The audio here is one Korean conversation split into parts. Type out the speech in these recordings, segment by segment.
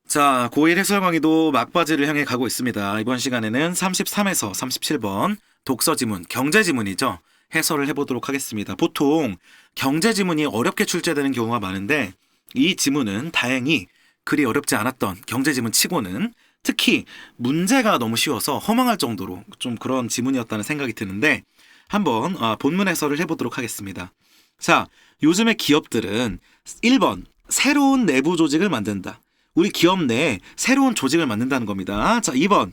자, 고1 해설 강의도 막바지를 향해 가고 있습니다. 이번 시간에는 33에서 37번 독서 지문, 경제 지문이죠. 해설을 해보도록 하겠습니다. 보통 경제 지문이 어렵게 출제되는 경우가 많은데 이 지문은 다행히 그리 어렵지 않았던 경제 지문 치고는 특히 문제가 너무 쉬워서 허망할 정도로 좀 그런 지문이었다는 생각이 드는데 한번 본문 해설을 해보도록 하겠습니다. 자, 요즘의 기업들은 1번 새로운 내부 조직을 만든다. 우리 기업 내에 새로운 조직을 만든다는 겁니다. 자, 2번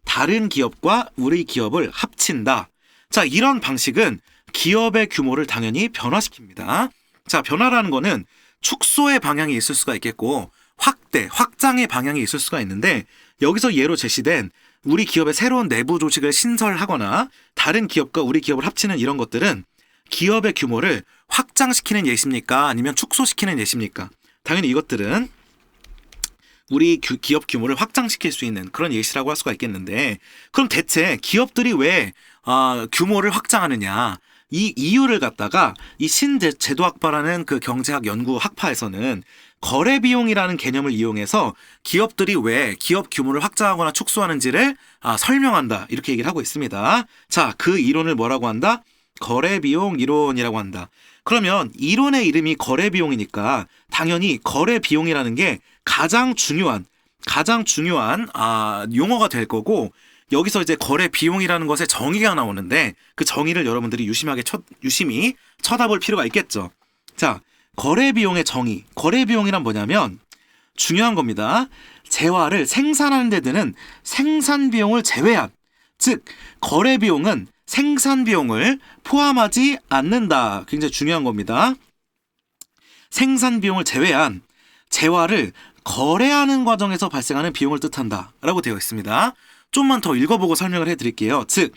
다른 기업과 우리 기업을 합친다. 자, 이런 방식은 기업의 규모를 당연히 변화시킵니다. 자, 변화라는 거는 축소의 방향이 있을 수가 있겠고 확대, 확장의 방향이 있을 수가 있는데 여기서 예로 제시된 우리 기업의 새로운 내부 조직을 신설하거나 다른 기업과 우리 기업을 합치는 이런 것들은 기업의 규모를 확장시키는 예시입니까? 아니면 축소시키는 예시입니까? 당연히 이것들은 우리 기업 규모를 확장시킬 수 있는 그런 예시라고 할 수가 있겠는데 그럼 대체 기업들이 왜 규모를 확장하느냐 이 이유를 갖다가 이 신제도학파라는 그 경제학 연구 학파에서는 거래비용이라는 개념을 이용해서 기업들이 왜 기업 규모를 확장하거나 축소하는지를 설명한다 이렇게 얘기를 하고 있습니다. 자, 그 이론을 뭐라고 한다? 거래비용 이론이라고 한다. 그러면 이론의 이름이 거래비용이니까 당연히 거래비용이라는 게 가장 중요한 용어가 될 거고 여기서 이제 거래비용이라는 것의 정의가 나오는데 그 정의를 여러분들이 유심히 쳐다볼 필요가 있겠죠. 자, 거래비용의 정의. 거래비용이란 뭐냐면 중요한 겁니다. 재화를 생산하는 데 드는 생산비용을 제외한 즉 거래비용은 생산비용을 포함하지 않는다. 굉장히 중요한 겁니다. 생산비용을 제외한 재화를 거래하는 과정에서 발생하는 비용을 뜻한다 라고 되어 있습니다. 좀만 더 읽어보고 설명을 해드릴게요. 즉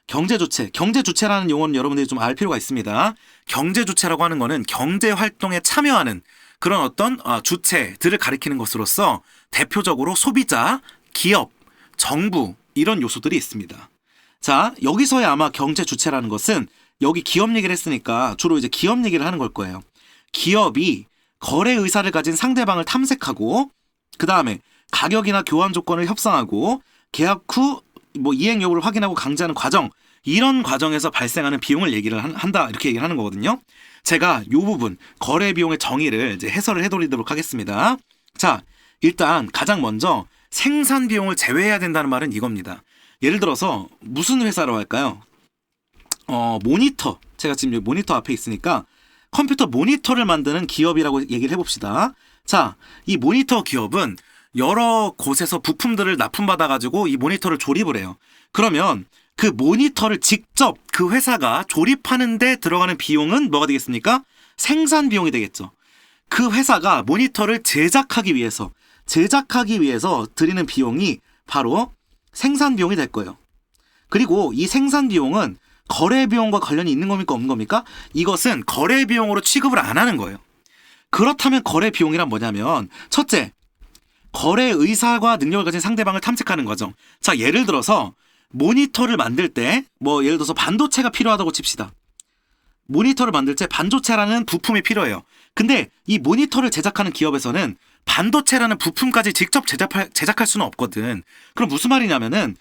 경제주체, 경제주체라는 용어는 여러분들이 좀 알 필요가 있습니다. 경제주체라고 하는 거는 경제활동에 참여하는 그런 어떤 주체들을 가리키는 것으로서 대표적으로 소비자, 기업, 정부 이런 요소들이 있습니다. 자, 여기서의 아마 경제 주체라는 것은 여기 기업 얘기를 했으니까 주로 이제 기업 얘기를 하는 걸 거예요. 기업이 거래 의사를 가진 상대방을 탐색하고 그 다음에 가격이나 교환 조건을 협상하고 계약 후 이행 여부를 확인하고 강제하는 과정 이런 과정에서 발생하는 비용을 얘기를 한다 이렇게 얘기를 하는 거거든요. 제가 이 부분 거래 비용의 정의를 이제 해설을 해드리도록 하겠습니다. 자, 일단 가장 먼저 생산 비용을 제외해야 된다는 말은 이겁니다. 예를 들어서 무슨 회사라고 할까요? 모니터. 제가 지금 모니터 앞에 있으니까 컴퓨터 모니터를 만드는 기업이라고 얘기를 해봅시다. 자, 이 모니터 기업은 여러 곳에서 부품들을 납품받아가지고 이 모니터를 조립을 해요. 그러면 그 모니터를 직접 그 회사가 조립하는 데 들어가는 비용은 뭐가 되겠습니까? 생산 비용이 되겠죠. 그 회사가 모니터를 제작하기 위해서 드리는 비용이 바로 생산 비용이 될 거예요. 그리고 이 생산 비용은 거래 비용과 관련이 있는 겁니까 없는 겁니까? 이것은 거래 비용으로 취급을 안 하는 거예요. 그렇다면 거래 비용이란 뭐냐면 첫째, 거래 의사와 능력을 가진 상대방을 탐색하는 과정. 자, 예를 들어서 모니터를 만들 때 예를 들어서 반도체가 필요하다고 칩시다. 모니터를 만들 때 반도체라는 부품이 필요해요. 근데 이 모니터를 제작하는 기업에서는 반도체라는 부품까지 직접 제작할 수는 없거든. 그럼 무슨 말이냐면은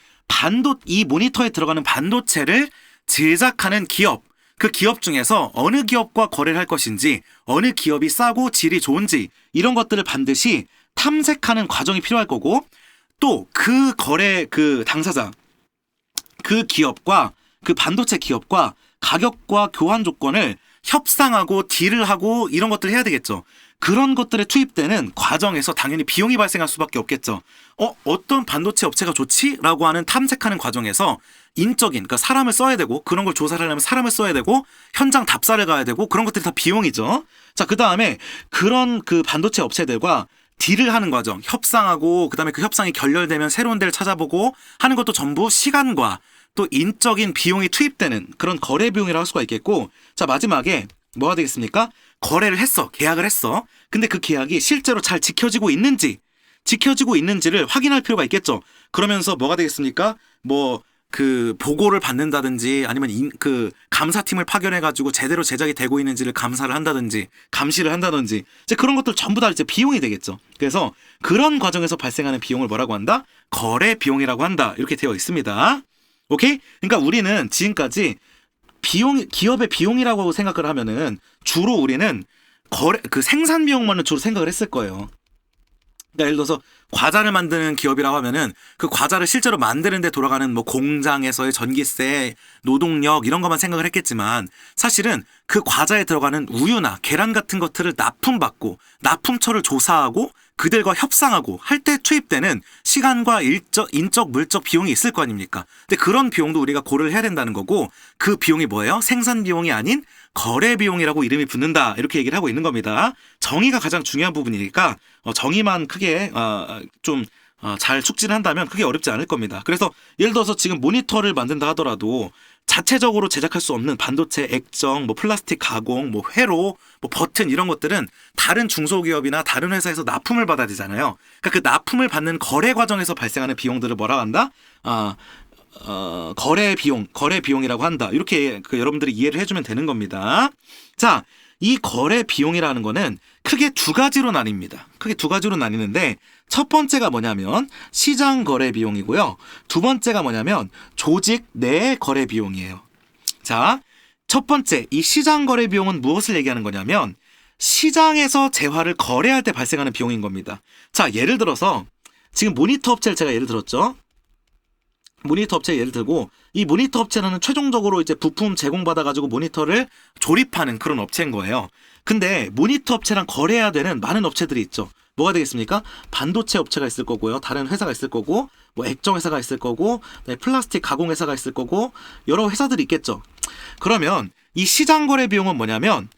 이 모니터에 들어가는 반도체를 제작하는 기업, 그 기업 중에서 어느 기업과 거래를 할 것인지, 어느 기업이 싸고 질이 좋은지 이런 것들을 반드시 탐색하는 과정이 필요할 거고 또 그 당사자, 그 기업과 그 반도체 기업과 가격과 교환 조건을 협상하고 딜을 하고 이런 것들을 해야 되겠죠. 그런 것들에 투입되는 과정에서 당연히 비용이 발생할 수밖에 없겠죠. 어떤 반도체 업체가 좋지? 라고 하는 탐색하는 과정에서 그러니까 사람을 써야 되고 그런 걸 조사를 하려면 사람을 써야 되고 현장 답사를 가야 되고 그런 것들이 다 비용이죠. 자, 그 다음에 그런 그 반도체 업체들과 딜을 하는 과정, 협상하고 그 다음에 그 협상이 결렬되면 새로운 데를 찾아보고 하는 것도 전부 시간과 또 인적인 비용이 투입되는 그런 거래 비용이라고 할 수가 있겠고 자, 마지막에 뭐가 되겠습니까? 거래를 했어. 계약을 했어. 근데 그 계약이 실제로 잘 지켜지고 있는지를 확인할 필요가 있겠죠. 그러면서 뭐가 되겠습니까? 그 보고를 받는다든지 아니면 그 감사팀을 파견해가지고 제대로 제작이 되고 있는지를 감사를 한다든지 감시를 한다든지 이제 그런 것들 전부 다 이제 비용이 되겠죠. 그래서 그런 과정에서 발생하는 비용을 뭐라고 한다? 거래 비용이라고 한다. 이렇게 되어 있습니다. 오케이? 그러니까 우리는 지금까지 기업의 비용이라고 생각을 하면은 주로 우리는 그 생산 비용만을 주로 생각을 했을 거예요. 그러니까 예를 들어서 과자를 만드는 기업이라고 하면은 그 과자를 실제로 만드는데 돌아가는 뭐 공장에서의 전기세, 노동력 이런 것만 생각을 했겠지만 사실은 그 과자에 들어가는 우유나 계란 같은 것들을 납품받고 납품처를 조사하고 그들과 협상하고 할 때 투입되는 시간과 인적, 물적 비용이 있을 거 아닙니까? 근데 그런 비용도 우리가 고려를 해야 된다는 거고 그 비용이 뭐예요? 생산 비용이 아닌 거래 비용이라고 이름이 붙는다. 이렇게 얘기를 하고 있는 겁니다. 정의가 가장 중요한 부분이니까 정의만 크게 좀 잘 숙지를 한다면 크게 어렵지 않을 겁니다. 그래서 예를 들어서 지금 모니터를 만든다 하더라도 자체적으로 제작할 수 없는 반도체 액정, 뭐 플라스틱 가공, 뭐 회로, 뭐 버튼 이런 것들은 다른 중소기업이나 다른 회사에서 납품을 받아야 되잖아요. 그러니까 그 납품을 받는 거래 과정에서 발생하는 비용들을 뭐라고 한다? 거래 비용이라고 한다. 이렇게 여러분들이 이해를 해주면 되는 겁니다. 자, 이 거래 비용이라는 거는 크게 두 가지로 나뉩니다. 크게 두 가지로 나뉘는데 첫 번째가 뭐냐면 시장 거래 비용이고요. 두 번째가 뭐냐면 조직 내 거래 비용이에요. 자, 첫 번째 이 시장 거래 비용은 무엇을 얘기하는 거냐면 시장에서 재화를 거래할 때 발생하는 비용인 겁니다. 자, 예를 들어서 지금 모니터 업체를 제가 예를 들었죠. 모니터 업체 예를 들고 이 모니터 업체는 최종적으로 이제 부품 제공받아가지고 모니터를 조립하는 그런 업체인 거예요. 근데 모니터 업체랑 거래해야 되는 많은 업체들이 있죠. 뭐가 되겠습니까? 반도체 업체가 있을 거고요. 다른 회사가 있을 거고 뭐 액정 회사가 있을 거고 플라스틱 가공 회사가 있을 거고 여러 회사들이 있겠죠. 그러면 이 시장 거래 비용은 뭐냐면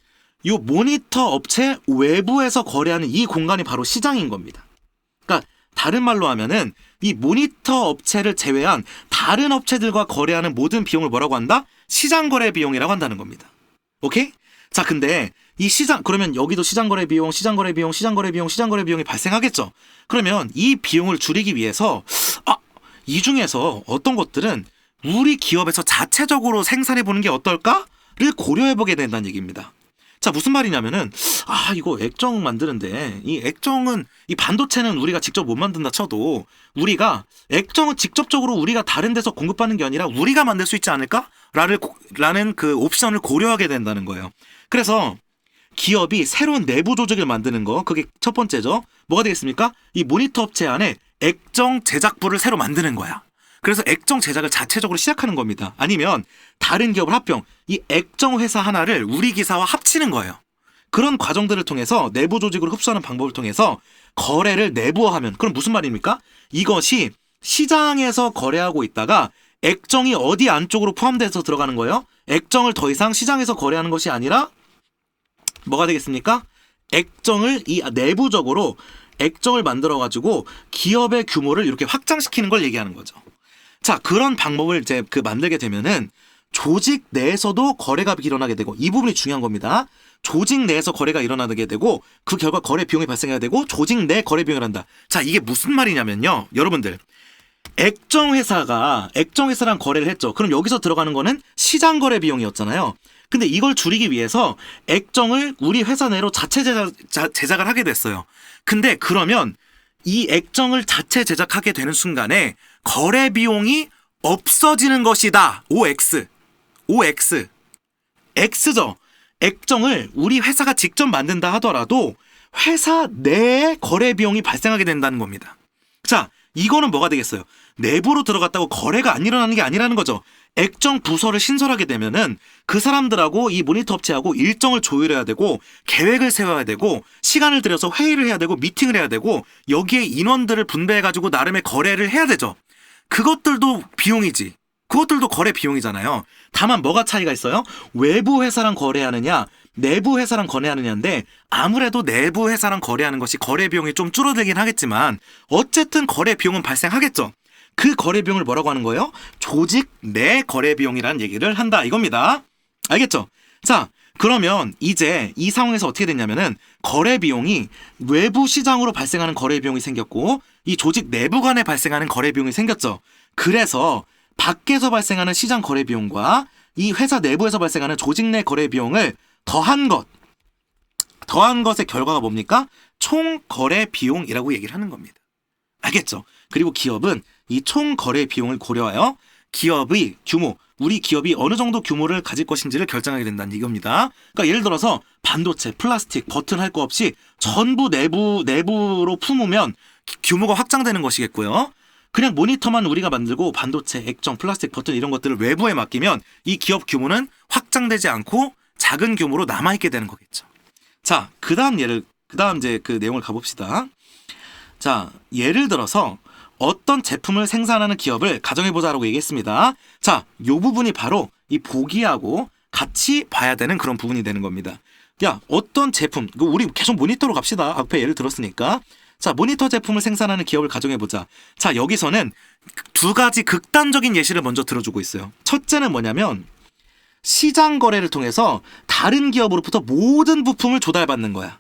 이 모니터 업체 외부에서 거래하는 이 공간이 바로 시장인 겁니다. 그러니까 다른 말로 하면은 이 모니터 업체를 제외한 다른 업체들과 거래하는 모든 비용을 뭐라고 한다? 시장 거래 비용이라고 한다는 겁니다. 오케이? 자, 근데 이 그러면 여기도 시장 거래 비용, 시장 거래 비용, 시장 거래 비용, 시장 거래 비용이 발생하겠죠. 그러면 이 비용을 줄이기 위해서 이 중에서 어떤 것들은 우리 기업에서 자체적으로 생산해 보는 게 어떨까를 고려해 보게 된다는 얘기입니다. 자, 무슨 말이냐면은 이거 액정 만드는데 이 액정은 이 반도체는 우리가 직접 못 만든다 쳐도 우리가 액정은 직접적으로 우리가 다른 데서 공급받는 게 아니라 우리가 만들 수 있지 않을까? 라는 그 옵션을 고려하게 된다는 거예요. 그래서 기업이 새로운 내부 조직을 만드는 거 그게 첫 번째죠. 뭐가 되겠습니까? 이 모니터 업체 안에 액정 제작부를 새로 만드는 거야. 그래서 액정 제작을 자체적으로 시작하는 겁니다. 아니면 다른 기업을 합병, 이 액정 회사 하나를 우리 기사와 합치는 거예요. 그런 과정들을 통해서 내부 조직으로 흡수하는 방법을 통해서 거래를 내부화하면 그럼 무슨 말입니까? 이것이 시장에서 거래하고 있다가 액정이 어디 안쪽으로 포함돼서 들어가는 거예요? 액정을 더 이상 시장에서 거래하는 것이 아니라 뭐가 되겠습니까? 액정을 내부적으로 액정을 만들어 가지고 기업의 규모를 이렇게 확장시키는 걸 얘기하는 거죠. 자, 그런 방법을 이제 만들게 되면은 조직 내에서도 거래가 일어나게 되고 이 부분이 중요한 겁니다. 조직 내에서 거래가 일어나게 되고 그 결과 거래 비용이 발생해야 되고 조직 내 거래 비용을 한다. 자, 이게 무슨 말이냐면요. 여러분들 액정 회사랑 거래를 했죠. 그럼 여기서 들어가는 거는 시장 거래 비용이었잖아요. 근데 이걸 줄이기 위해서 액정을 우리 회사 내로 자체 제작을 하게 됐어요. 근데 그러면 이 액정을 자체 제작하게 되는 순간에 거래 비용이 없어지는 것이다. OX. X죠. 액정을 우리 회사가 직접 만든다 하더라도 회사 내에 거래 비용이 발생하게 된다는 겁니다. 자, 이거는 뭐가 되겠어요? 내부로 들어갔다고 거래가 안 일어나는 게 아니라는 거죠. 액정 부서를 신설하게 되면은 그 사람들하고 이 모니터 업체하고 일정을 조율해야 되고 계획을 세워야 되고 시간을 들여서 회의를 해야 되고 미팅을 해야 되고 여기에 인원들을 분배해가지고 나름의 거래를 해야 되죠. 그것들도 비용이지. 그것들도 거래 비용이잖아요. 다만 뭐가 차이가 있어요? 외부 회사랑 거래하느냐 내부 회사랑 거래하느냐인데 아무래도 내부 회사랑 거래하는 것이 거래 비용이 좀 줄어들긴 하겠지만 어쨌든 거래 비용은 발생하겠죠. 그 거래 비용을 뭐라고 하는 거예요? 조직 내 거래 비용이라는 얘기를 한다 이겁니다. 알겠죠? 자, 그러면 이제 이 상황에서 어떻게 됐냐면은 거래 비용이 외부 시장으로 발생하는 거래 비용이 생겼고 이 조직 내부 간에 발생하는 거래 비용이 생겼죠. 그래서 밖에서 발생하는 시장 거래 비용과 이 회사 내부에서 발생하는 조직 내 거래 비용을 더한 것의 결과가 뭡니까? 총 거래 비용이라고 얘기를 하는 겁니다. 알겠죠? 그리고 기업은 이 총 거래 비용을 고려하여 기업의 규모, 우리 기업이 어느 정도 규모를 가질 것인지를 결정하게 된다는 이겁니다. 그러니까 예를 들어서 반도체, 플라스틱, 버튼 할 거 없이 전부 내부로 품으면 규모가 확장되는 것이겠고요. 그냥 모니터만 우리가 만들고 반도체, 액정, 플라스틱, 버튼 이런 것들을 외부에 맡기면 이 기업 규모는 확장되지 않고 작은 규모로 남아있게 되는 거겠죠. 자, 그 다음 이제 그 내용을 가봅시다. 자, 예를 들어서 어떤 제품을 생산하는 기업을 가정해보자라고 얘기했습니다. 자, 요 부분이 바로 이 보기하고 같이 봐야 되는 그런 부분이 되는 겁니다. 야, 어떤 제품, 우리 계속 모니터로 갑시다. 앞에 예를 들었으니까. 자, 모니터 제품을 생산하는 기업을 가정해보자. 자, 여기서는 두 가지 극단적인 예시를 먼저 들어주고 있어요. 첫째는 뭐냐면 시장 거래를 통해서 다른 기업으로부터 모든 부품을 조달받는 거야.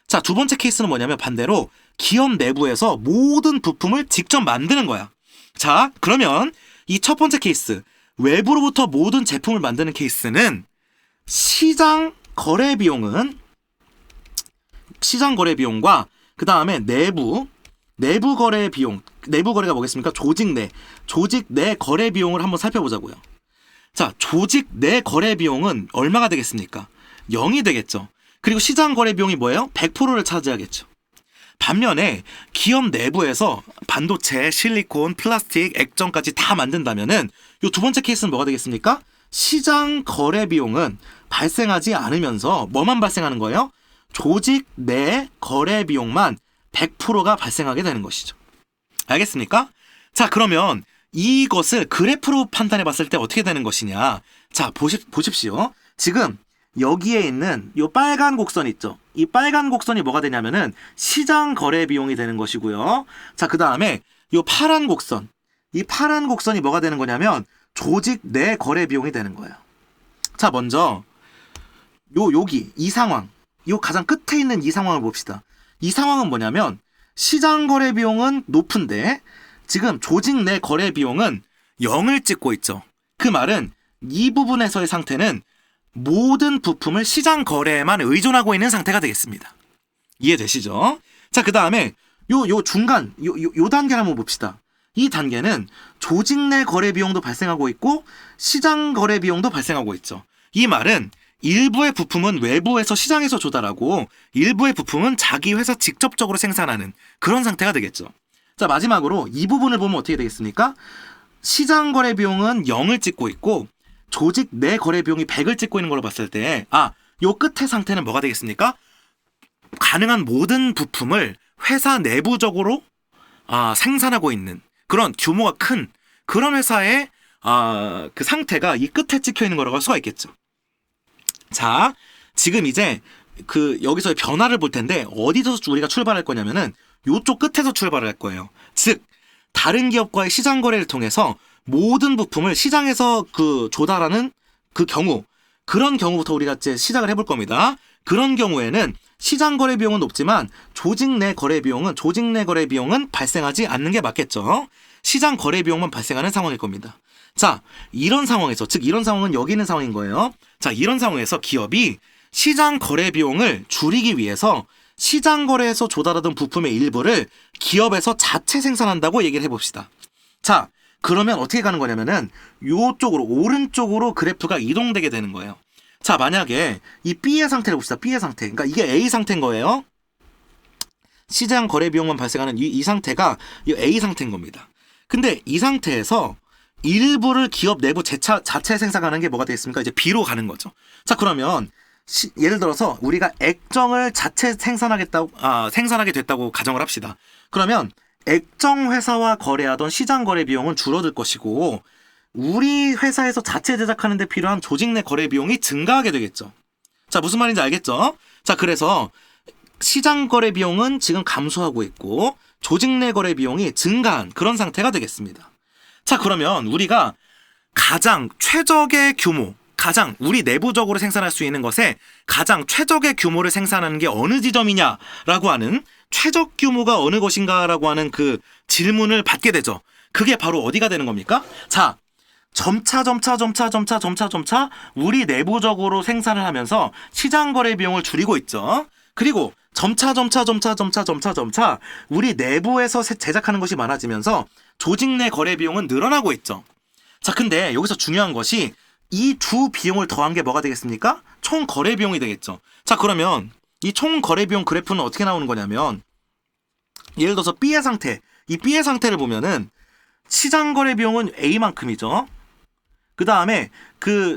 자, 두 번째 케이스는 뭐냐면 반대로 기업 내부에서 모든 부품을 직접 만드는 거야. 자, 그러면 이 첫 번째 케이스, 외부로부터 모든 제품을 만드는 케이스는 시장 거래 비용과 그 다음에 내부 거래 비용, 내부 거래가 뭐겠습니까? 조직 내 거래 비용을 한번 살펴보자고요. 자, 조직 내 거래 비용은 얼마가 되겠습니까? 0이 되겠죠. 그리고 시장 거래 비용이 뭐예요? 100%를 차지하겠죠. 반면에 기업 내부에서 반도체, 실리콘, 플라스틱, 액정까지 다 만든다면은 이 두 번째 케이스는 뭐가 되겠습니까? 시장 거래 비용은 발생하지 않으면서 뭐만 발생하는 거예요? 조직 내 거래 비용만 100%가 발생하게 되는 것이죠. 알겠습니까? 자, 그러면 이것을 그래프로 판단해 봤을 때 어떻게 되는 것이냐. 자, 보십시오. 지금 여기에 있는 이 빨간 곡선 있죠? 이 빨간 곡선이 뭐가 되냐면은 시장 거래 비용이 되는 것이고요. 자, 그 다음에 이 파란 곡선이 뭐가 되는 거냐면 조직 내 거래 비용이 되는 거예요. 자, 먼저 여기 이 상황, 요 가장 끝에 있는 이 상황을 봅시다. 이 상황은 뭐냐면 시장 거래 비용은 높은데 지금 조직 내 거래 비용은 0을 찍고 있죠. 그 말은 이 부분에서의 상태는 모든 부품을 시장 거래에만 의존하고 있는 상태가 되겠습니다. 이해되시죠? 자, 그 다음에 요 중간 요 단계를 한번 봅시다. 이 단계는 조직 내 거래 비용도 발생하고 있고 시장 거래 비용도 발생하고 있죠. 이 말은 일부의 부품은 외부에서 시장에서 조달하고 일부의 부품은 자기 회사 직접적으로 생산하는 그런 상태가 되겠죠. 자, 마지막으로 이 부분을 보면 어떻게 되겠습니까? 시장 거래 비용은 0을 찍고 있고 조직 내 거래 비용이 100을 찍고 있는 걸로 봤을 때 요 끝의 상태는 뭐가 되겠습니까? 가능한 모든 부품을 회사 내부적으로 생산하고 있는 그런 규모가 큰 그런 회사의 그 상태가 이 끝에 찍혀 있는 거라고 할 수가 있겠죠. 자, 지금 이제 여기서의 변화를 볼 텐데 어디서 우리가 출발할 거냐면은 요쪽 끝에서 출발할 거예요. 즉, 다른 기업과의 시장 거래를 통해서 모든 부품을 시장에서 조달하는 그런 경우부터 우리가 이제 시작을 해볼 겁니다. 그런 경우에는 시장 거래 비용은 높지만 조직 내 거래 비용은 발생하지 않는 게 맞겠죠. 시장 거래 비용만 발생하는 상황일 겁니다. 자, 이런 상황에서, 즉 이런 상황은 여기 있는 상황인 거예요. 자, 이런 상황에서 기업이 시장 거래 비용을 줄이기 위해서 시장 거래에서 조달하던 부품의 일부를 기업에서 자체 생산한다고 얘기를 해봅시다. 자, 그러면 어떻게 가는 거냐면은 요쪽으로 오른쪽으로 그래프가 이동되게 되는 거예요. 자, 만약에 이 B의 상태를 봅시다. B의 상태. 그러니까 이게 A 상태인 거예요. 시장 거래 비용만 발생하는 이 상태가 이 A 상태인 겁니다. 근데 이 상태에서 일부를 기업 내부 자체 생산하는 게 뭐가 되겠습니까? 이제 B로 가는 거죠. 자, 그러면 예를 들어서 우리가 액정을 자체 생산하게 됐다고 가정을 합시다. 그러면 액정 회사와 거래하던 시장 거래 비용은 줄어들 것이고 우리 회사에서 자체 제작하는 데 필요한 조직 내 거래 비용이 증가하게 되겠죠. 자, 무슨 말인지 알겠죠? 자, 그래서 시장 거래 비용은 지금 감소하고 있고 조직 내 거래 비용이 증가한 그런 상태가 되겠습니다. 자, 그러면 우리가 가장 최적의 규모, 우리 내부적으로 생산할 수 있는 것에 가장 최적의 규모를 생산하는 게 어느 지점이냐라고 하는 최적 규모가 어느 것인가라고 하는 그 질문을 받게 되죠. 그게 바로 어디가 되는 겁니까? 자, 점차 우리 내부적으로 생산을 하면서 시장 거래 비용을 줄이고 있죠. 그리고 점차 우리 내부에서 제작하는 것이 많아지면서 조직 내 거래 비용은 늘어나고 있죠. 자, 근데 여기서 중요한 것이 이 두 비용을 더한 게 뭐가 되겠습니까? 총 거래 비용이 되겠죠. 자, 그러면 이 총 거래 비용 그래프는 어떻게 나오는 거냐면, 예를 들어서 B의 상태, 이 B의 상태를 보면은 시장 거래 비용은 A만큼이죠. 그 다음에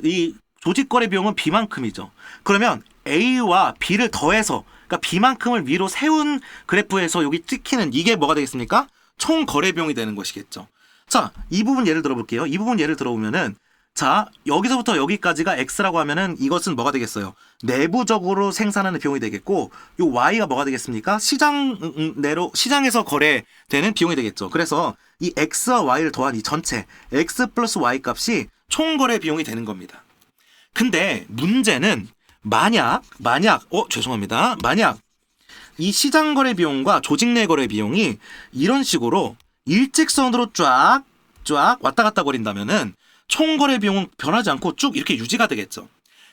이 조직 거래 비용은 B만큼이죠. 그러면 A와 B를 더해서, 그러니까 B만큼을 위로 세운 그래프에서 여기 찍히는 이게 뭐가 되겠습니까? 총 거래 비용이 되는 것이겠죠. 자, 이 부분 예를 들어볼게요. 이 부분 예를 들어보면은, 자, 여기서부터 여기까지가 X라고 하면은 이것은 뭐가 되겠어요? 내부적으로 생산하는 비용이 되겠고, 요 Y가 뭐가 되겠습니까? 시장에서 거래되는 비용이 되겠죠. 그래서 이 X와 Y를 더한 이 전체 X 플러스 Y 값이 총 거래 비용이 되는 겁니다. 근데 문제는 만약 이 시장 거래 비용과 조직 내 거래 비용이 이런 식으로 일직선으로 쫙 왔다 갔다 거린다면은 총 거래 비용은 변하지 않고 쭉 이렇게 유지가 되겠죠.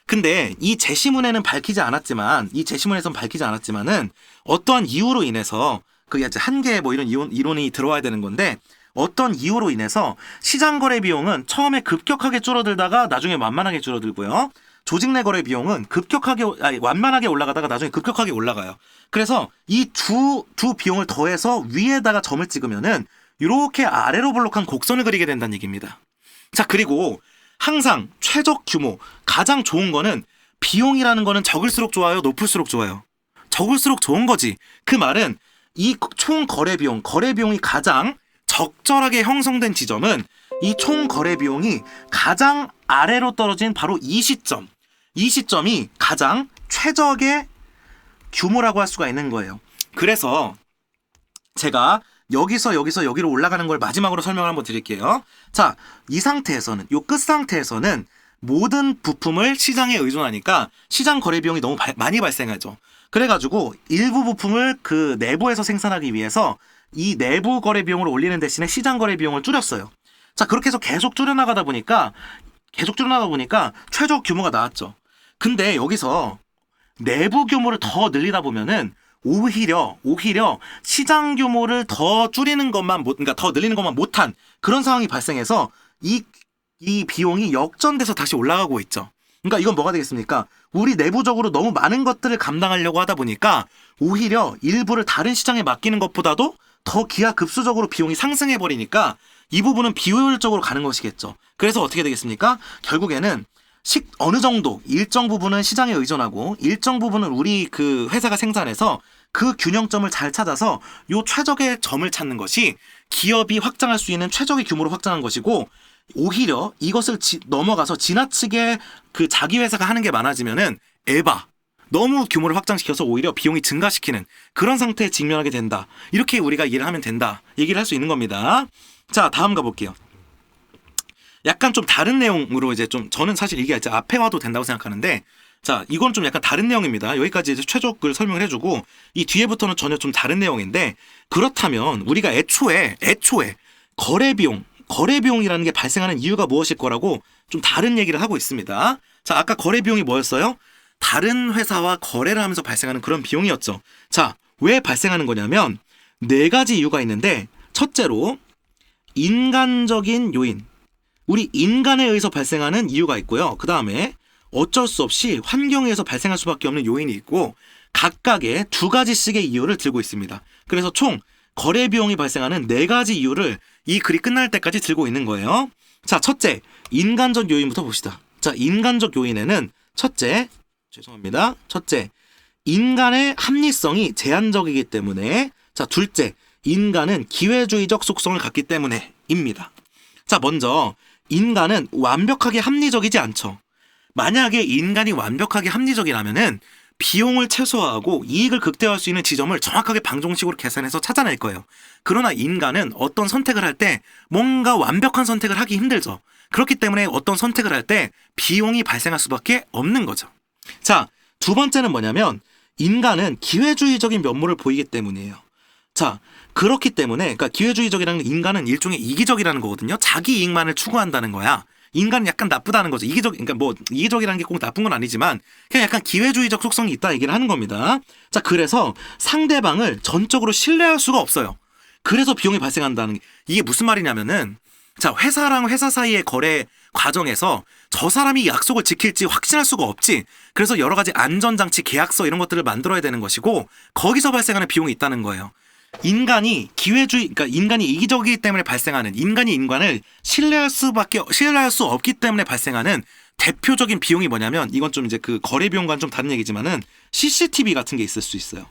근데 이 제시문에서는 밝히지 않았지만은 어떠한 이유로 인해서, 그게 이제 한계 뭐 이런 이론이 들어와야 되는 건데, 어떤 이유로 인해서 시장 거래 비용은 처음에 급격하게 줄어들다가 나중에 완만하게 줄어들고요. 조직 내 거래 비용은 완만하게 올라가다가 나중에 급격하게 올라가요. 그래서 이 두 비용을 더해서 위에다가 점을 찍으면은 이렇게 아래로 볼록한 곡선을 그리게 된다는 얘기입니다. 자, 그리고 항상 최적 규모, 가장 좋은 거는 비용이라는 거는 적을수록 좋아요, 높을수록 좋아요? 적을수록 좋은 거지. 그 말은 이 총 거래 비용이 가장 적절하게 형성된 지점은 이 총 거래 비용이 가장 아래로 떨어진 바로 이 시점이 가장 최적의 규모라고 할 수가 있는 거예요. 그래서 제가 여기서 여기로 올라가는 걸 마지막으로 설명을 한번 드릴게요. 자, 이 상태에서는, 요 끝 상태에서는 모든 부품을 시장에 의존하니까 시장 거래 비용이 너무 많이 발생하죠. 그래가지고 일부 부품을 그 내부에서 생산하기 위해서 이 내부 거래 비용을 올리는 대신에 시장 거래 비용을 줄였어요. 자, 그렇게 해서 계속 줄여나가다 보니까 최적 규모가 나왔죠. 근데 여기서 내부 규모를 더 늘리다 보면은 오히려 시장 규모를 더 줄이는 것만 그러니까 더 늘리는 것만 못한 그런 상황이 발생해서 이 비용이 역전돼서 다시 올라가고 있죠. 그러니까 이건 뭐가 되겠습니까? 우리 내부적으로 너무 많은 것들을 감당하려고 하다 보니까 오히려 일부를 다른 시장에 맡기는 것보다도 더 기하급수적으로 비용이 상승해 버리니까 이 부분은 비효율적으로 가는 것이겠죠. 그래서 어떻게 되겠습니까? 결국에는 어느 정도 일정 부분은 시장에 의존하고 일정 부분은 우리 그 회사가 생산해서 그 균형점을 잘 찾아서 요 최적의 점을 찾는 것이 기업이 확장할 수 있는 최적의 규모로 확장한 것이고, 오히려 이것을 넘어가서 지나치게 그 자기 회사가 하는 게 많아지면은 너무 규모를 확장시켜서 오히려 비용이 증가시키는 그런 상태에 직면하게 된다. 이렇게 우리가 이해를 하면 된다. 얘기를 할 수 있는 겁니다. 자, 다음 가볼게요. 약간 좀 다른 내용으로 저는 사실 이게 이제 앞에 와도 된다고 생각하는데, 자, 이건 좀 약간 다른 내용입니다. 여기까지 이제 최적을 설명을 해주고, 이 뒤에부터는 전혀 좀 다른 내용인데, 그렇다면 우리가 애초에 거래 비용이라는 게 발생하는 이유가 무엇일 거라고 좀 다른 얘기를 하고 있습니다. 자, 아까 거래 비용이 뭐였어요? 다른 회사와 거래를 하면서 발생하는 그런 비용이었죠. 자, 왜 발생하는 거냐면 4가지 이유가 있는데, 첫째로 인간적인 요인, 우리 인간에 의해서 발생하는 이유가 있고요. 그 다음에 어쩔 수 없이 환경에 의해서 발생할 수밖에 없는 요인이 있고, 각각의 2가지씩의 이유를 들고 있습니다. 그래서 총 거래 비용이 발생하는 4가지 이유를 이 글이 끝날 때까지 들고 있는 거예요. 자, 첫째, 인간적 요인부터 봅시다. 자, 인간적 요인에는 첫째, 인간의 합리성이 제한적이기 때문에, 자, 둘째, 인간은 기회주의적 속성을 갖기 때문에입니다. 자, 먼저 인간은 완벽하게 합리적이지 않죠. 만약에 인간이 완벽하게 합리적이라면은 비용을 최소화하고 이익을 극대화할 수 있는 지점을 정확하게 방정식으로 계산해서 찾아낼 거예요. 그러나 인간은 어떤 선택을 할 때 뭔가 완벽한 선택을 하기 힘들죠. 그렇기 때문에 어떤 선택을 할 때 비용이 발생할 수밖에 없는 거죠. 자, 두 번째는 뭐냐면 인간은 기회주의적인 면모를 보이기 때문이에요. 자, 그렇기 때문에 그러니까 기회주의적이라는 인간은 일종의 이기적이라는 거거든요. 자기 이익만을 추구한다는 거야. 인간은 약간 나쁘다는 거죠. 그러니까 뭐 이기적이라는 게 꼭 나쁜 건 아니지만 그냥 약간 기회주의적 속성이 있다 얘기를 하는 겁니다. 자, 그래서 상대방을 전적으로 신뢰할 수가 없어요. 그래서 비용이 발생한다는 게 이게 무슨 말이냐면은 자, 회사랑 회사 사이의 거래 과정에서 저 사람이 약속을 지킬지 확신할 수가 없지. 그래서 여러 가지 안전장치, 계약서 이런 것들을 만들어야 되는 것이고 거기서 발생하는 비용이 있다는 거예요. 그러니까 인간이 이기적이기 때문에 발생하는 인간이 인간을 신뢰할 수 없기 때문에 발생하는 대표적인 비용이 뭐냐면 이건 좀 이제 그 거래 비용과는 좀 다른 얘기지만은 CCTV 같은 게 있을 수 있어요.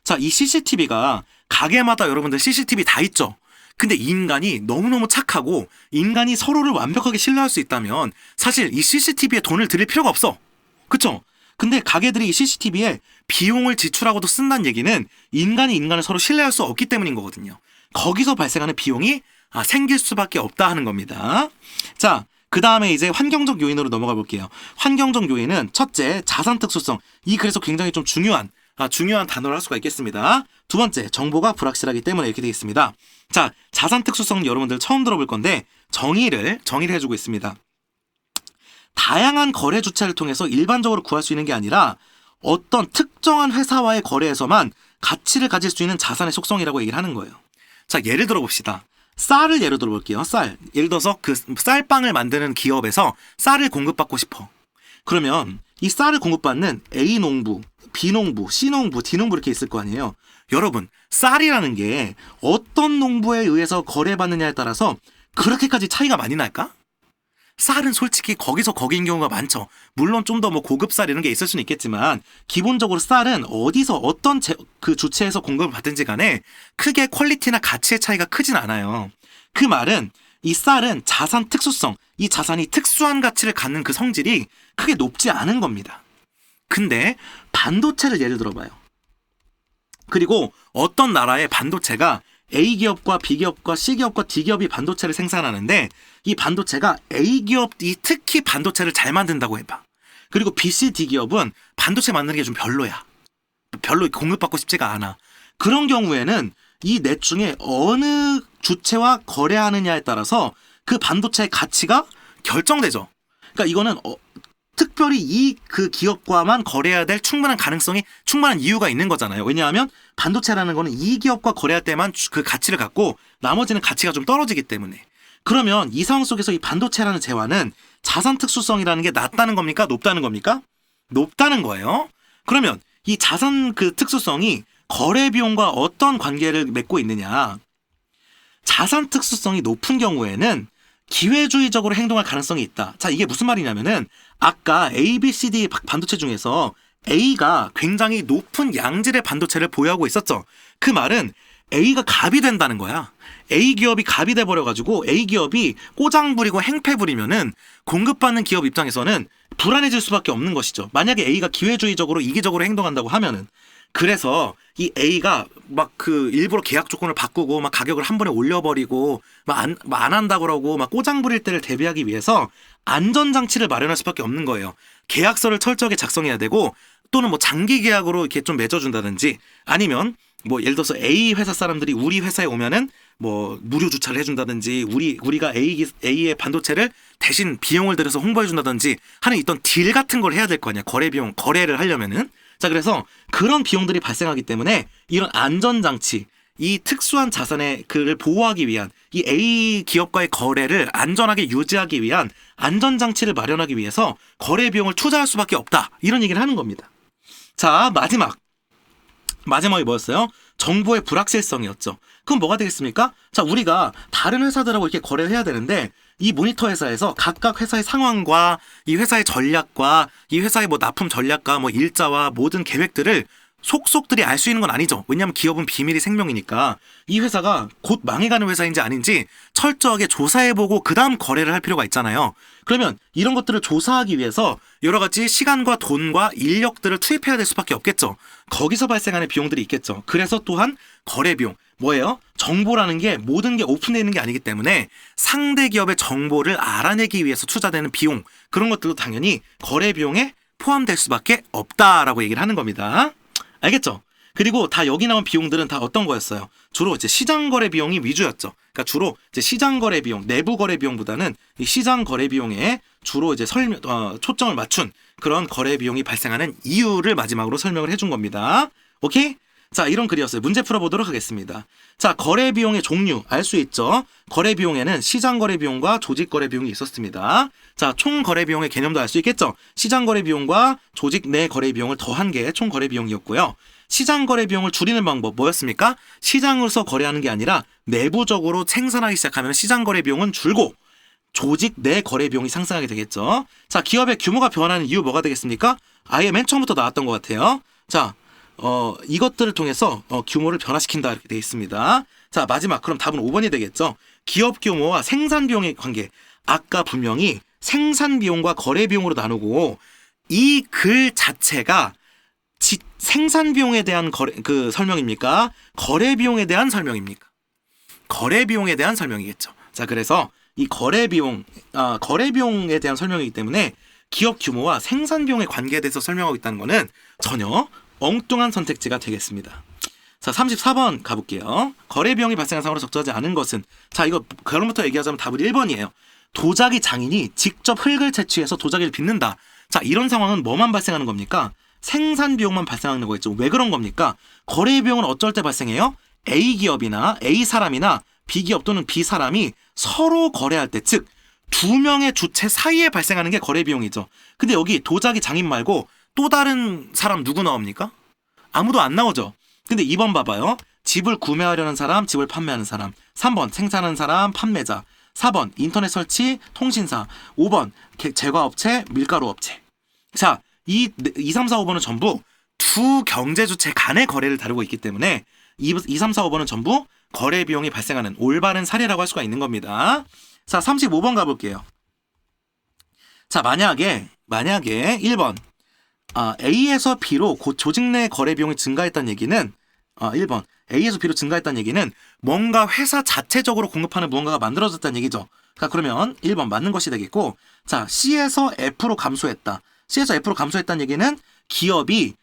자, 이 CCTV가 가게마다 여러분들 CCTV 다 있죠. 근데 인간이 너무너무 착하고 인간이 서로를 완벽하게 신뢰할 수 있다면 사실 이 CCTV에 돈을 들일 필요가 없어. 그쵸? 근데 가게들이 이 CCTV에 비용을 지출하고도 쓴다는 얘기는 인간이 인간을 서로 신뢰할 수 없기 때문인 거거든요. 거기서 발생하는 비용이 생길 수밖에 없다 하는 겁니다. 자, 그 다음에 이제 환경적 요인으로 넘어가 볼게요. 환경적 요인은 첫째, 자산 특수성. 이 그래서 굉장히 좀 중요한 단어를 할 수가 있겠습니다. 두 번째, 정보가 불확실하기 때문에 이렇게 되어 있습니다. 자, 자산 특수성 여러분들 처음 들어볼 건데 정의를 해주고 있습니다. 다양한 거래 주체를 통해서 일반적으로 구할 수 있는 게 아니라 어떤 특정한 회사와의 거래에서만 가치를 가질 수 있는 자산의 속성이라고 얘기를 하는 거예요. 자, 예를 들어 봅시다. 쌀을 예로 들어 볼게요. 쌀. 예를 들어서 그 쌀빵을 만드는 기업에서 쌀을 공급받고 싶어. 그러면 이 쌀을 공급받는 A 농부, B 농부, C 농부, D 농부 이렇게 있을 거 아니에요. 여러분, 쌀이라는 게 어떤 농부에 의해서 거래받느냐에 따라서 그렇게까지 차이가 많이 날까? 쌀은 솔직히 거기서 거기인 경우가 많죠. 물론 좀 더 뭐 고급 쌀 이런 게 있을 수는 있겠지만 기본적으로 쌀은 어디서 어떤 그 주체에서 공급을 받든지 간에 크게 퀄리티나 가치의 차이가 크진 않아요. 그 말은 이 쌀은 자산 특수성, 이 자산이 특수한 가치를 갖는 그 성질이 크게 높지 않은 겁니다. 근데 반도체를 예를 들어봐요. 그리고 어떤 나라의 반도체가 A기업과 B기업과 C기업과 D기업이 반도체를 생산하는데 이 반도체가 A기업이 특히 반도체를 잘 만든다고 해봐. 그리고 B, C, D기업은 반도체 만드는 게 좀 별로야. 별로 공급받고 싶지가 않아. 그런 경우에는 이 넷 중에 어느 주체와 거래하느냐에 따라서 그 반도체의 가치가 결정되죠. 그러니까 이거는 특별히 그 기업과만 거래해야 될 충분한 이유가 있는 거잖아요. 왜냐하면 반도체라는 거는 이 기업과 거래할 때만 그 가치를 갖고 나머지는 가치가 좀 떨어지기 때문에. 그러면 이 상황 속에서 이 반도체라는 재화는 자산 특수성이라는 게 낮다는 겁니까? 높다는 겁니까? 높다는 거예요. 그러면 이 자산 그 특수성이 거래 비용과 어떤 관계를 맺고 있느냐? 자산 특수성이 높은 경우에는 기회주의적으로 행동할 가능성이 있다. 자, 이게 무슨 말이냐면은 아까 A, B, C, D 반도체 중에서 A가 굉장히 높은 양질의 반도체를 보유하고 있었죠. 그 말은 A가 갑이 된다는 거야. A기업이 갑이 돼버려가지고 A기업이 꼬장 부리고 행패 부리면은 공급받는 기업 입장에서는 불안해질 수밖에 없는 것이죠. 만약에 A가 기회주의적으로 이기적으로 행동한다고 하면은. 그래서 이 A가 막 일부러 계약 조건을 바꾸고 막 가격을 한 번에 올려버리고 막 안 한다고 그러고 막 꼬장 부릴 때를 대비하기 위해서 안전장치를 마련할 수밖에 없는 거예요. 계약서를 철저하게 작성해야 되고 또는 뭐 장기 계약으로 이렇게 좀 맺어준다든지 아니면 뭐 예를 들어서 A 회사 사람들이 우리 회사에 오면은 뭐 무료 주차를 해준다든지 우리가 A의 반도체를 대신 비용을 들여서 홍보해준다든지 하는 어떤 딜 같은 걸 해야 될 거 아니야. 거래를 하려면은. 자, 그래서 그런 비용들이 발생하기 때문에 이런 안전장치, 이 특수한 자산의 그를 보호하기 위한 이 A 기업과의 거래를 안전하게 유지하기 위한 안전장치를 마련하기 위해서 거래 비용을 투자할 수밖에 없다. 이런 얘기를 하는 겁니다. 자, 마지막이 뭐였어요? 정보의 불확실성이었죠. 그럼 뭐가 되겠습니까? 자, 우리가 다른 회사들하고 이렇게 거래를 해야 되는데 이 모니터 회사에서 각각 회사의 상황과 이 회사의 전략과 이 회사의 뭐 납품 전략과 뭐 일자와 모든 계획들을 속속들이 알 수 있는 건 아니죠. 왜냐하면 기업은 비밀이 생명이니까 이 회사가 곧 망해가는 회사인지 아닌지 철저하게 조사해보고 그 다음 거래를 할 필요가 있잖아요. 그러면 이런 것들을 조사하기 위해서 여러 가지 시간과 돈과 인력들을 투입해야 될 수밖에 없겠죠. 거기서 발생하는 비용들이 있겠죠. 그래서 또한 거래 비용, 뭐예요? 정보라는 게 모든 게 오픈되어 있는 게 아니기 때문에 상대 기업의 정보를 알아내기 위해서 투자되는 비용, 그런 것들도 당연히 거래 비용에 포함될 수밖에 없다라고 얘기를 하는 겁니다. 알겠죠? 그리고 다 여기 나온 비용들은 다 어떤 거였어요? 주로 이제 시장 거래 비용이 위주였죠. 그러니까 주로 이제 시장 거래 비용, 내부 거래 비용보다는 이 시장 거래 비용에 주로 이제 초점을 맞춘 그런 거래 비용이 발생하는 이유를 마지막으로 설명을 해준 겁니다. 오케이? 자, 이런 글이었어요. 문제 풀어보도록 하겠습니다. 자, 거래 비용의 종류 알 수 있죠? 거래 비용에는 시장 거래 비용과 조직 거래 비용이 있었습니다. 자, 총 거래 비용의 개념도 알 수 있겠죠? 시장 거래 비용과 조직 내 거래 비용을 더한 게 총 거래 비용이었고요. 시장 거래 비용을 줄이는 방법 뭐였습니까? 시장으로서 거래하는 게 아니라 내부적으로 생산하기 시작하면 시장 거래 비용은 줄고 조직 내 거래 비용이 상승하게 되겠죠. 자, 기업의 규모가 변하는 이유 뭐가 되겠습니까? 아예 맨 처음부터 나왔던 것 같아요. 자, 이것들을 통해서 규모를 변화시킨다 이렇게 되어 있습니다. 자, 마지막 그럼 답은 5번이 되겠죠. 기업 규모와 생산 비용의 관계. 아까 분명히 생산 비용과 거래 비용으로 나누고 이 글 자체가 생산 비용에 대한 설명입니까? 거래 비용에 대한 설명입니까? 거래 비용에 대한 설명이겠죠. 자, 그래서 이 거래 비용에 대한 설명이기 때문에 기업 규모와 생산 비용의 관계에 대해서 설명하고 있다는 것은 전혀 엉뚱한 선택지가 되겠습니다. 자, 34번 가볼게요. 거래 비용이 발생한 상황으로 적절하지 않은 것은, 자, 이거 결론부터 얘기하자면 답은 1번이에요. 도자기 장인이 직접 흙을 채취해서 도자기를 빚는다. 자, 이런 상황은 뭐만 발생하는 겁니까? 생산 비용만 발생하는 거겠죠. 왜 그런 겁니까? 거래 비용은 어쩔 때 발생해요? A 기업이나 A 사람이나 B 기업 또는 B 사람이 서로 거래할 때, 즉 두 명의 주체 사이에 발생하는 게 거래 비용이죠. 근데 여기 도자기 장인 말고 또 다른 사람 누구 나옵니까? 아무도 안 나오죠. 근데 2번 봐봐요. 집을 구매하려는 사람, 집을 판매하는 사람. 3번 생산하는 사람, 판매자. 4번 인터넷 설치, 통신사. 5번 제과업체, 밀가루업체. 자, 2, 3, 4, 5번은 전부 두 경제 주체 간의 거래를 다루고 있기 때문에 2, 3, 4, 5번은 전부 거래 비용이 발생하는 올바른 사례라고 할 수가 있는 겁니다. 자, 35번 가볼게요. 자, 만약에 1번 A에서 B로 곧 조직 내 거래 비용이 증가했다는 얘기는 1번 A에서 B로 증가했다는 얘기는 뭔가 회사 자체적으로 공급하는 무언가가 만들어졌다는 얘기죠. 자, 그러면 1번 맞는 것이 되겠고, 자, C에서 F로 감소했다. C에서 F로 감소했다는 얘기는 기업이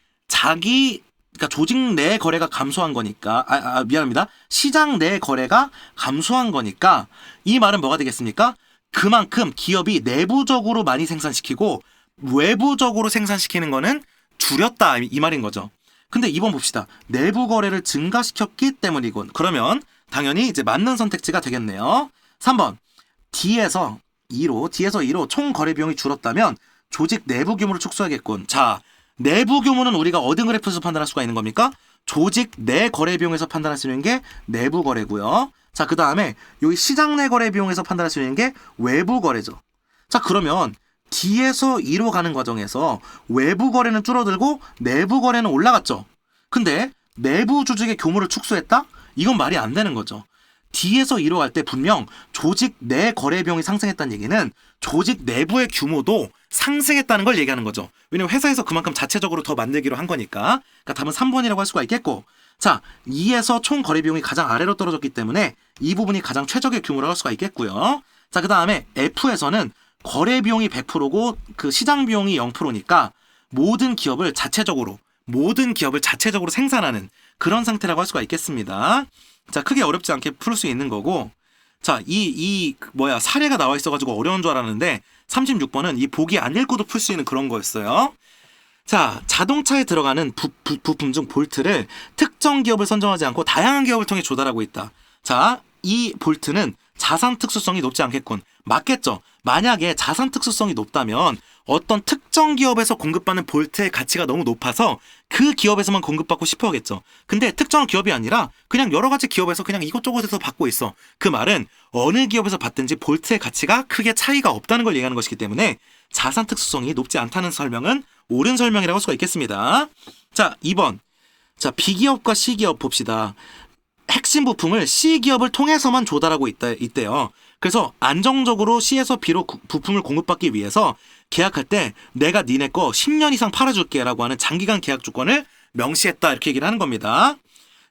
그러니까 조직 내 거래가 감소한 거니까, 미안합니다. 시장 내 거래가 감소한 거니까 이 말은 뭐가 되겠습니까? 그만큼 기업이 내부적으로 많이 생산시키고 외부적으로 생산시키는 거는 줄였다 이 말인 거죠. 근데 2번 봅시다. 내부 거래를 증가시켰기 때문이군. 그러면 당연히 이제 맞는 선택지가 되겠네요. 3번 D에서 2로 총 거래 비용이 줄었다면 조직 내부 규모를 축소하겠군. 자, 내부 규모는 우리가 어떤 그래프에서 판단할 수가 있는 겁니까? 조직 내 거래 비용에서 판단할 수 있는 게 내부 거래고요. 자, 그 다음에 여기 시장 내 거래 비용에서 판단할 수 있는 게 외부 거래죠. 자, 그러면 D에서 E로 가는 과정에서 외부 거래는 줄어들고 내부 거래는 올라갔죠. 근데 내부 조직의 규모를 축소했다? 이건 말이 안 되는 거죠. D에서 E로 갈 때 분명 조직 내 거래 비용이 상승했다는 얘기는 조직 내부의 규모도 상승했다는 걸 얘기하는 거죠. 왜냐면 회사에서 그만큼 자체적으로 더 만들기로 한 거니까. 그러니까 답은 3번이라고 할 수가 있겠고, 자, 2에서 총 거래 비용이 가장 아래로 떨어졌기 때문에 이 부분이 가장 최적의 규모라고 할 수가 있겠고요. 자, 그 다음에 F에서는 거래 비용이 100%고 그 시장 비용이 0%니까 모든 기업을 자체적으로 생산하는 그런 상태라고 할 수가 있겠습니다. 자, 크게 어렵지 않게 풀 수 있는 거고, 자, 사례가 나와 있어가지고 어려운 줄 알았는데 36번은 이 보기 안 읽고도 풀 수 있는 그런 거였어요. 자, 자동차에 들어가는 부품 중 볼트를 특정 기업을 선정하지 않고 다양한 기업을 통해 조달하고 있다. 자, 이 볼트는 자산 특수성이 높지 않겠군. 맞겠죠? 만약에 자산 특수성이 높다면 어떤 특정 기업에서 공급받는 볼트의 가치가 너무 높아서 그 기업에서만 공급받고 싶어 하겠죠. 근데 특정한 기업이 아니라 그냥 여러 가지 기업에서 그냥 이것저것에서 받고 있어. 그 말은 어느 기업에서 받든지 볼트의 가치가 크게 차이가 없다는 걸 얘기하는 것이기 때문에 자산 특수성이 높지 않다는 설명은 옳은 설명이라고 할 수가 있겠습니다. 자, 2번. 자, B기업과 C기업 봅시다. 핵심 부품을 C기업을 통해서만 조달하고 있대요. 그래서 안정적으로 C에서 B로 부품을 공급받기 위해서 계약할 때 내가 니네 거 10년 이상 팔아줄게 라고 하는 장기간 계약 조건을 명시했다 이렇게 얘기를 하는 겁니다.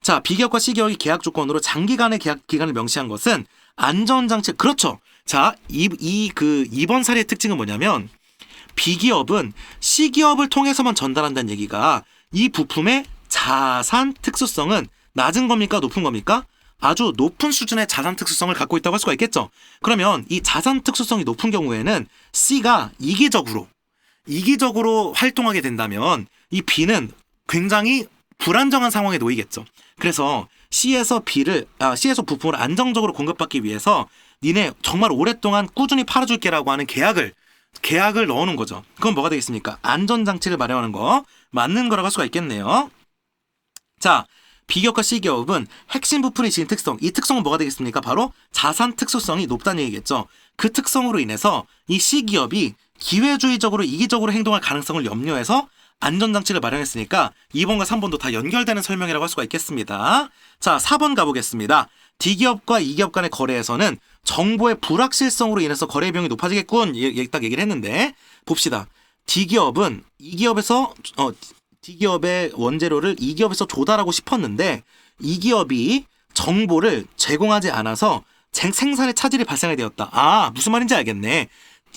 자, B기업과 C기업이 계약 조건으로 장기간의 계약 기간을 명시한 것은 안전장치, 그렇죠. 자, 2번 사례의 특징은 뭐냐면 B기업은 C기업을 통해서만 전달한다는 얘기가 이 부품의 자산 특수성은 낮은 겁니까? 높은 겁니까? 아주 높은 수준의 자산 특수성을 갖고 있다고 할 수가 있겠죠. 그러면 이 자산 특수성이 높은 경우에는 C가 이기적으로 활동하게 된다면 이 B는 굉장히 불안정한 상황에 놓이겠죠. 그래서 C에서 부품을 안정적으로 공급받기 위해서 니네 정말 오랫동안 꾸준히 팔아줄게라고 하는 계약을 넣어놓은 거죠. 그건 뭐가 되겠습니까? 안전장치를 마련하는 거 맞는 거라고 할 수가 있겠네요. 자, B기업과 C기업은 핵심 부품이 지닌 특성, 이 특성은 뭐가 되겠습니까? 바로 자산 특수성이 높다는 얘기겠죠. 그 특성으로 인해서 이 C기업이 기회주의적으로 이기적으로 행동할 가능성을 염려해서 안전장치를 마련했으니까 2번과 3번도 다 연결되는 설명이라고 할 수가 있겠습니다. 자, 4번 가보겠습니다. D기업과 E기업 간의 거래에서는 정보의 불확실성으로 인해서 거래 비용이 높아지겠군. 딱 얘기를 했는데 봅시다. D기업의 원재료를 E기업에서 조달하고 싶었는데 E기업이 정보를 제공하지 않아서 생산에 차질이 발생하게 되었다. 아, 무슨 말인지 알겠네.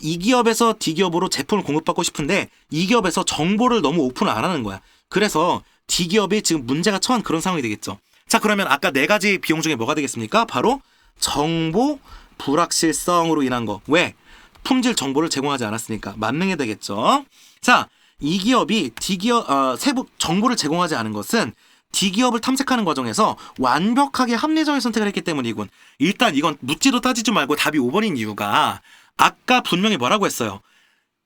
E기업에서 D기업으로 제품을 공급받고 싶은데 E기업에서 정보를 너무 오픈을 안 하는 거야. 그래서 D기업이 지금 문제가 처한 그런 상황이 되겠죠. 자, 그러면 아까 4가지 비용 중에 뭐가 되겠습니까? 바로 정보 불확실성으로 인한 거. 왜? 품질 정보를 제공하지 않았으니까 만능이 되겠죠. 자, E기업이 세부 정보를 제공하지 않은 것은 D기업을 탐색하는 과정에서 완벽하게 합리적인 선택을 했기 때문이군. 일단 이건 묻지도 따지지 말고 답이 5번인 이유가 아까 분명히 뭐라고 했어요?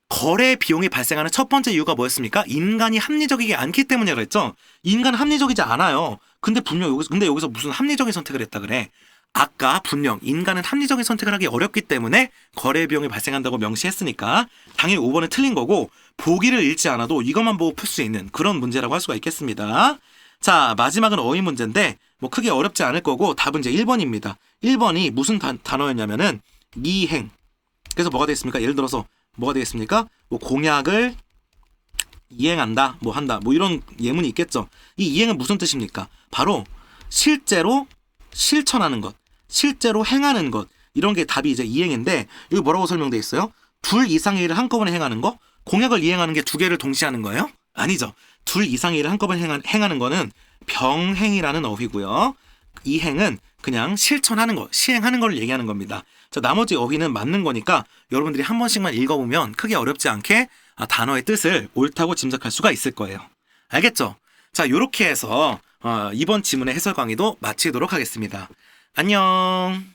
거래 비용이 발생하는 첫 번째 이유가 뭐였습니까? 인간이 합리적이지 않기 때문이라고 했죠. 인간은 합리적이지 않아요. 근데 여기서 무슨 합리적인 선택을 했다 그래? 아까 분명 인간은 합리적인 선택을 하기 어렵기 때문에 거래 비용이 발생한다고 명시했으니까 당연히 5번은 틀린 거고 보기를 읽지 않아도 이것만 보고 풀 수 있는 그런 문제라고 할 수가 있겠습니다. 자, 마지막은 어휘 문제인데 뭐 크게 어렵지 않을 거고 답은 이제 1번입니다. 1번이 무슨 단어였냐면은 이행. 그래서 뭐가 되겠습니까? 예를 들어서 뭐가 되겠습니까? 뭐 공약을 이행한다, 뭐 한다, 뭐 이런 예문이 있겠죠. 이 이행은 무슨 뜻입니까? 바로 실제로 실천하는 것, 실제로 행하는 것, 이런 게 답이 이제 이행인데 여기 뭐라고 설명되어 있어요? 둘 이상의 일을 한꺼번에 행하는 거? 공약을 이행하는 게 2개를 동시에 하는 거예요? 아니죠. 둘 이상의 일을 한꺼번에 행하는 거는 병행이라는 어휘고요. 이행은 그냥 실천하는 거, 시행하는 걸 얘기하는 겁니다. 자, 나머지 어휘는 맞는 거니까 여러분들이 한 번씩만 읽어보면 크게 어렵지 않게 단어의 뜻을 옳다고 짐작할 수가 있을 거예요. 알겠죠? 자, 요렇게 해서 이번 지문의 해설 강의도 마치도록 하겠습니다. 안녕.